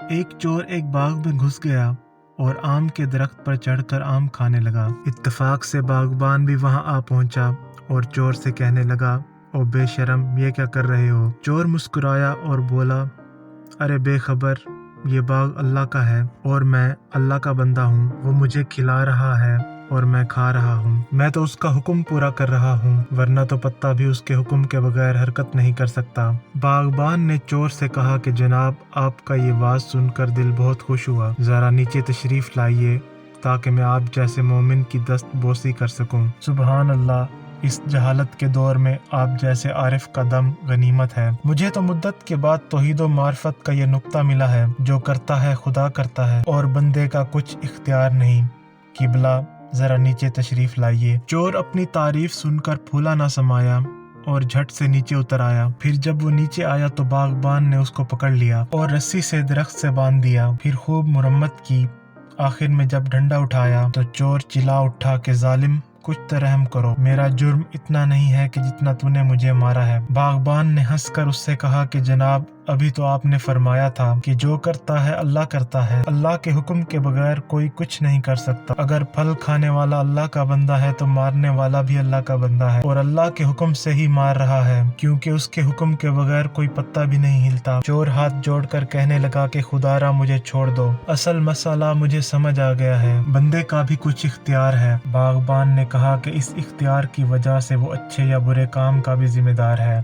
ایک چور ایک باغ میں گھس گیا اور آم کے درخت پر چڑھ کر آم کھانے لگا۔ اتفاق سے باغبان بھی وہاں آ پہنچا اور چور سے کہنے لگا، او بے شرم، یہ کیا کر رہے ہو؟ چور مسکرایا اور بولا، ارے بے خبر، یہ باغ اللہ کا ہے اور میں اللہ کا بندہ ہوں۔ وہ مجھے کھلا رہا ہے اور میں کھا رہا ہوں۔ میں تو اس کا حکم پورا کر رہا ہوں، ورنہ تو پتا بھی اس کے حکم کے بغیر حرکت نہیں کر سکتا۔ باغبان نے چور سے کہا کہ جناب، آپ کا یہ واز سن کر دل بہت خوش ہوا، ذرا نیچے تشریف لائیے تاکہ میں آپ جیسے مومن کی دست بوسی کر سکوں۔ سبحان اللہ، اس جہالت کے دور میں آپ جیسے عارف کا دم غنیمت ہے۔ مجھے تو مدت کے بعد توحید و معرفت کا یہ نقطہ ملا ہے، جو کرتا ہے خدا کرتا ہے اور بندے کا کچھ اختیار نہیں۔ قبلہ، ذرا نیچے تشریف لائیے۔ چور اپنی تعریف سن کر پھولا نہ سمایا اور جھٹ سے نیچے اتر آیا۔ پھر جب وہ نیچے آیا تو باغبان نے اس کو پکڑ لیا اور رسی سے درخت سے باندھ دیا، پھر خوب مرمت کی۔ آخر میں جب ڈنڈا اٹھایا تو چور چلا اٹھا کہ ظالم، کچھ تو رحم کرو، میرا جرم اتنا نہیں ہے کہ جتنا تو نے مجھے مارا ہے۔ باغبان نے ہنس کر اس سے کہا کہ جناب، ابھی تو آپ نے فرمایا تھا کہ جو کرتا ہے اللہ کرتا ہے، اللہ کے حکم کے بغیر کوئی کچھ نہیں کر سکتا۔ اگر پھل کھانے والا اللہ کا بندہ ہے تو مارنے والا بھی اللہ کا بندہ ہے، اور اللہ کے حکم سے ہی مار رہا ہے، کیونکہ اس کے حکم کے بغیر کوئی پتا بھی نہیں ہلتا۔ چور ہاتھ جوڑ کر کہنے لگا کہ خدا را مجھے چھوڑ دو، اصل مسئلہ مجھے سمجھ آ گیا ہے، بندے کا بھی کچھ اختیار ہے۔ باغبان نے کہا کہ اس اختیار کی وجہ سے وہ اچھے یا برے کام کا بھی ذمہ دار ہے۔